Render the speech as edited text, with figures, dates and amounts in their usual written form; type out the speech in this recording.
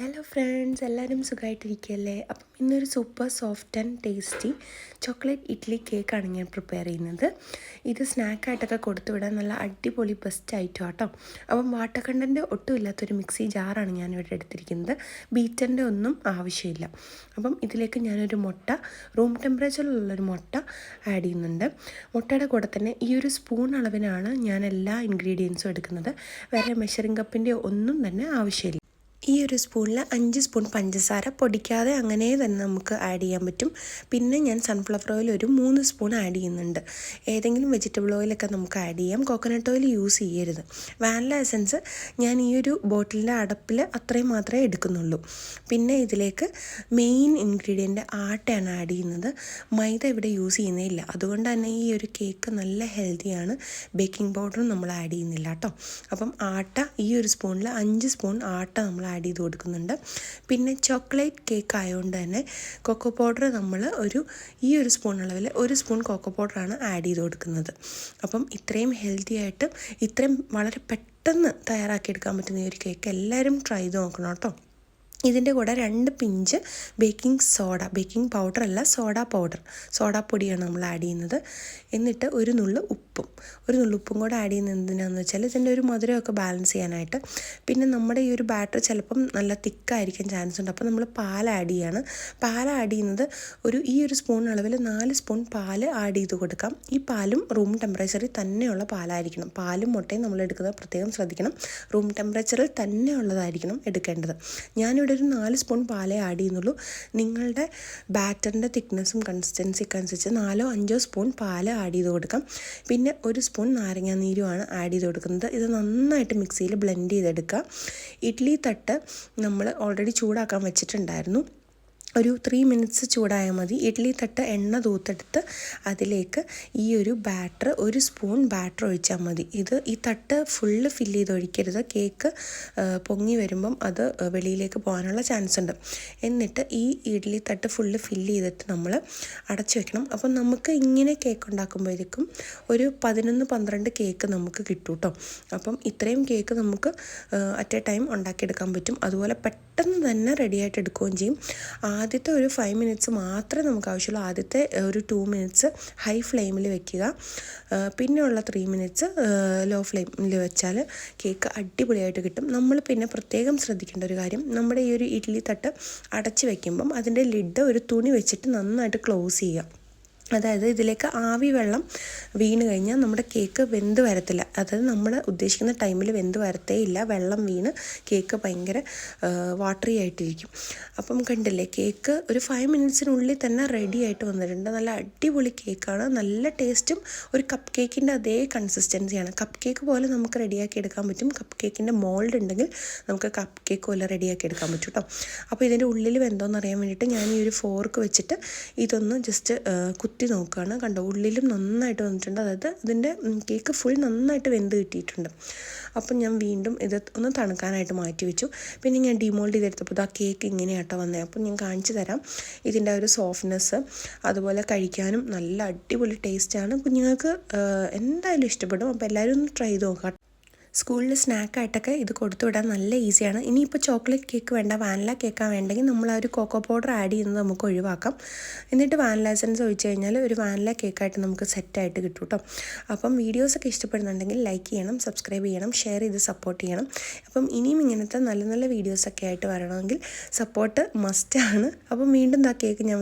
Hello friends, എല്ലാവരും സുഖമായിട്ടിരിക്കുകയല്ലേ? അപ്പം ഇന്നൊരു super soft and tasty chocolate idli കേക്കാണ് ഞാൻ പ്രിപ്പയർ ചെയ്യുന്നത്. ഇത് സ്നാക്കായിട്ടൊക്കെ കൊടുത്തുവിടാൻ നല്ല അടിപൊളി ബെസ്റ്റ് ഐറ്റം ആട്ടോ. അപ്പം വാട്ടർ കണ്ടൻറ്റ് ഒട്ടും ഇല്ലാത്തൊരു മിക്സി ജാറാണ് ഞാനിവിടെ എടുത്തിരിക്കുന്നത്. ബീറ്ററിൻ്റെ ഒന്നും ആവശ്യമില്ല. അപ്പം ഇതിലേക്ക് ഞാനൊരു മുട്ട, റൂം ടെമ്പറേച്ചറിലുള്ളൊരു മുട്ട ആഡ് ചെയ്യുന്നുണ്ട്. മുട്ടയുടെ കൂടെ തന്നെ ഈ ഒരു സ്പൂൺ അളവിനാണ് ഞാൻ എല്ലാ ഇൻഗ്രീഡിയൻസും എടുക്കുന്നത്. വേറെ മെഷറിംഗ് കപ്പിൻ്റെ ഒന്നും തന്നെ ആവശ്യമില്ല. ഈ ഒരു സ്പൂണിൽ 5 സ്പൂൺ പഞ്ചസാര പൊടിക്കാതെ അങ്ങനെ തന്നെ നമുക്ക് ആഡ് ചെയ്യാൻ പറ്റും. പിന്നെ ഞാൻ സൺഫ്ലവർ ഓയിൽ ഒരു 3 സ്പൂൺ ആഡ് ചെയ്യുന്നുണ്ട്. ഏതെങ്കിലും വെജിറ്റബിൾ ഓയിലൊക്കെ നമുക്ക് ആഡ് ചെയ്യാം. കോക്കനട്ട് ഓയിൽ യൂസ് ചെയ്യരുത്. വാനില എസൻസ് ഞാൻ ഈ ഒരു ബോട്ടിലിൻ്റെ അടപ്പിൽ അത്രയും മാത്രമേ എടുക്കുന്നുള്ളൂ. പിന്നെ ഇതിലേക്ക് മെയിൻ ഇൻഗ്രീഡിയൻ്റ് ആട്ടയാണ് ആഡ് ചെയ്യുന്നത്. മൈദ ഇവിടെ യൂസ് ചെയ്യുന്നില്ല. അതുകൊണ്ട് തന്നെ ഈ ഒരു കേക്ക് നല്ല ഹെൽത്തിയാണ്. ബേക്കിംഗ് പൗഡറും നമ്മൾ ആഡ് ചെയ്യുന്നില്ല കേട്ടോ. അപ്പം ആട്ട ഈ ഒരു സ്പൂണിൽ 5 സ്പൂൺ ആട്ട നമ്മൾ ആഡ് ചെയ്ത് കൊടുക്കുന്നുണ്ട്. പിന്നെ ചോക്ലേറ്റ് കേക്ക് ആയതുകൊണ്ട് തന്നെ കൊക്കോ പൗഡർ നമ്മൾ ഈ ഒരു സ്പൂൺ അളവിൽ 1 സ്പൂൺ കൊക്കോ പൗഡറാണ് ആഡ് ചെയ്ത് കൊടുക്കുന്നത്. അപ്പം ഇത്രയും ഹെൽത്തി ആയിട്ട് ഇത്രയും വളരെ പെട്ടെന്ന് തയ്യാറാക്കിയെടുക്കാൻ പറ്റുന്ന ഈ ഒരു കേക്ക് എല്ലാവരും ട്രൈ ചെയ്ത് നോക്കണം കേട്ടോ. ഇതിൻ്റെ കൂടെ 2 പിഞ്ച് ബേക്കിംഗ് പൗഡർ അല്ല, സോഡാപ്പൊടിയാണ് നമ്മൾ ആഡ് ചെയ്യുന്നത്. എന്നിട്ട് ഒരു നുള്ളു ഉപ്പും കൂടെ ആഡ് ചെയ്യുന്നത് എന്തിനാണെന്ന് വെച്ചാൽ ഇതിൻ്റെ ഒരു മധുരമൊക്കെ ബാലൻസ് ചെയ്യാനായിട്ട്. പിന്നെ നമ്മുടെ ഈ ഒരു ബാറ്റർ ചിലപ്പം നല്ല തിക്കായിരിക്കാൻ ചാൻസ് ഉണ്ട്. അപ്പോൾ നമ്മൾ പാൽ ആഡ് ചെയ്യുന്നത് ഈ ഒരു സ്പൂൺ അളവിൽ 4 സ്പൂൺ പാൽ ആഡ് ചെയ്ത് കൊടുക്കാം. ഈ പാലും റൂം ടെമ്പറേച്ചറിൽ തന്നെയുള്ള പാലായിരിക്കണം. പാലും മുട്ടയും നമ്മൾ എടുക്കുന്നത് പ്രത്യേകം ശ്രദ്ധിക്കണം. റൂം ടെമ്പറേച്ചറിൽ തന്നെയുള്ളതായിരിക്കണം എടുക്കേണ്ടത്. ഞാനിവിടെ ഒരു 4 സ്പൂൺ പാലേ ആഡ് ചെയ്യുന്നുള്ളൂ. നിങ്ങളുടെ ബാറ്ററിൻ്റെ തിക്നെസ്സും കൺസിസ്റ്റൻസിയൊക്കെ അനുസരിച്ച് 4-5 സ്പൂൺ പാൽ ആഡ് ചെയ്ത് കൊടുക്കാം. പിന്നെ 1 സ്പൂൺ നാരങ്ങാനീരുമാണ് ആഡ് ചെയ്ത് കൊടുക്കുന്നത്. ഇത് നന്നായിട്ട് മിക്സിയിൽ ബ്ലെൻഡ് ചെയ്തെടുക്കുക. ഇഡ്ഡലി തട്ട് നമ്മൾ ഓൾറെഡി ചൂടാക്കാൻ വെച്ചിട്ടുണ്ടായിരുന്നു. ഒരു 3 മിനിറ്റ്സ് ചൂടായാൽ മതി. ഇഡ്ഡലി തട്ട് എണ്ണ തൂത്തെടുത്ത് അതിലേക്ക് ഈ ഒരു ബാറ്റർ 1 സ്പൂൺ ബാറ്റർ ഒഴിച്ചാൽ മതി. ഈ തട്ട് ഫുള്ള് ഫില്ല് ചെയ്ത് ഒഴിക്കരുത്. കേക്ക് പൊങ്ങി വരുമ്പം അത് വെളിയിലേക്ക് പോകാനുള്ള ചാൻസ് ഉണ്ട്. എന്നിട്ട് ഈ ഇഡ്ഡലി തട്ട് ഫുള്ള് ഫില്ല് ചെയ്തിട്ട് നമ്മൾ അടച്ചു വെക്കണം. അപ്പം നമുക്ക് ഇങ്ങനെ കേക്ക് ഉണ്ടാക്കുമ്പോഴേക്കും ഒരു 11-12 കേക്ക് നമുക്ക് കിട്ടും കേട്ടോ. അപ്പം ഇത്രയും കേക്ക് നമുക്ക് അറ്റ് എ ടൈം ഉണ്ടാക്കിയെടുക്കാൻ പറ്റും. അതുപോലെ പെട്ടെന്ന് തന്നെ റെഡിയായിട്ട് എടുക്കുകയും ചെയ്യും. ആദ്യത്തെ ഒരു 5 മിനിറ്റ്സ് മാത്രമേ നമുക്ക് ആവശ്യമുള്ളൂ. ആദ്യത്തെ ഒരു 2 മിനിറ്റ്സ് ഹൈ ഫ്ലെയിമിൽ വെക്കുക. പിന്നെയുള്ള 3 മിനിറ്റ്സ് ലോ ഫ്ലെയിമിൽ വെച്ചാൽ കേക്ക് അടിപൊളിയായിട്ട് കിട്ടും. നമ്മൾ പിന്നെ പ്രത്യേകം ശ്രദ്ധിക്കേണ്ട ഒരു കാര്യം, നമ്മുടെ ഈ ഒരു ഇഡ്ഡലി തട്ട് അടച്ച് വയ്ക്കുമ്പം അതിൻ്റെ ലിഡ് ഒരു തുണി വെച്ചിട്ട് നന്നായിട്ട് ക്ലോസ് ചെയ്യുക. അതായത് ഇതിലേക്ക് ആവി വെള്ളം വീണ് കഴിഞ്ഞാൽ നമ്മുടെ കേക്ക് വെന്ത് വരത്തില്ല. അതായത് നമ്മൾ ഉദ്ദേശിക്കുന്ന ടൈമിൽ വെന്ത് വരത്തേ ഇല്ല. വെള്ളം വീണ് കേക്ക് ഭയങ്കര വാട്ടറി ആയിട്ടിരിക്കും. അപ്പം കണ്ടില്ലേ, കേക്ക് ഒരു 5 മിനിറ്റ്സിനുള്ളിൽ തന്നെ റെഡി ആയിട്ട് വന്നിട്ടുണ്ട്. നല്ല അടിപൊളി കേക്കാണ്. നല്ല ടേസ്റ്റും ഒരു കപ്പ് കേക്കിൻ്റെ അതേ കൺസിസ്റ്റൻസിയാണ്. കപ്പ് കേക്ക് പോലെ നമുക്ക് റെഡിയാക്കി എടുക്കാൻ പറ്റും. കപ്പ് കേക്കിൻ്റെ മോൾഡ് ഉണ്ടെങ്കിൽ നമുക്ക് കപ്പ് കേക്ക് പോലെ റെഡിയാക്കി എടുക്കാൻ പറ്റും കേട്ടോ. അപ്പോൾ ഇതിൻ്റെ ഉള്ളിൽ വെന്തോന്ന് അറിയാൻ വേണ്ടിയിട്ട് ഞാൻ ഈ ഒരു ഫോർക്ക് വെച്ചിട്ട് ഇതൊന്ന് ജസ്റ്റ് കുത്തി നോക്കുകയാണ്. കണ്ടോ, ഉള്ളിലും നന്നായിട്ട് വന്നിട്ടുണ്ട്. അതായത് ഇതിൻ്റെ കേക്ക് ഫുൾ നന്നായിട്ട് വെന്ത് കിട്ടിയിട്ടുണ്ട്. അപ്പം ഞാൻ വീണ്ടും ഇത് ഒന്ന് തണുക്കാനായിട്ട് മാറ്റി വെച്ചു. പിന്നെ ഞാൻ ഡിമോൾഡ് ചെയ്തെടുത്തപ്പോൾ ആ കേക്ക് ഇങ്ങനെയാട്ടോ വന്നത്. അപ്പം ഞാൻ കാണിച്ചു തരാം ഇതിൻ്റെ ഒരു സോഫ്റ്റ്നെസ്. അതുപോലെ കഴിക്കാനും നല്ല അടിപൊളി ടേസ്റ്റാണ്. കുഞ്ഞുങ്ങൾക്ക് എന്തായാലും ഇഷ്ടപ്പെടും. അപ്പോൾ എല്ലാവരും ഒന്ന് ട്രൈ ചെയ്ത് നോക്കാം. സ്കൂളിൽ സ്നാക്കായിട്ടൊക്കെ ഇത് കൊടുത്തു വിടാൻ നല്ല ഈസിയാണ്. ഇനിയിപ്പോൾ ചോക്ലേറ്റ് കേക്ക് വേണ്ട, വാനില കേക്കാണ് വേണ്ടെങ്കിൽ നമ്മൾ ആ ഒരു കൊക്കോ പൗഡർ ആഡ് ചെയ്യുന്നത് നമുക്ക് ഒഴിവാക്കാം. എന്നിട്ട് വാനില എസൻസ് ഒഴിച്ച് കഴിഞ്ഞാൽ ഒരു വാനില കേക്കായിട്ട് നമുക്ക് സെറ്റായിട്ട് കിട്ടും കേട്ടോ. അപ്പം വീഡിയോസൊക്കെ ഇഷ്ടപ്പെടുന്നുണ്ടെങ്കിൽ ലൈക്ക് ചെയ്യണം, സബ്സ്ക്രൈബ് ചെയ്യണം, ഷെയർ ചെയ്ത് സപ്പോർട്ട് ചെയ്യണം. അപ്പം ഇനിയും ഇങ്ങനത്തെ നല്ല നല്ല വീഡിയോസൊക്കെ ആയിട്ട് വരണമെങ്കിൽ സപ്പോർട്ട് മസ്റ്റാണ്. അപ്പം വീണ്ടും കേക്ക് ഞാൻ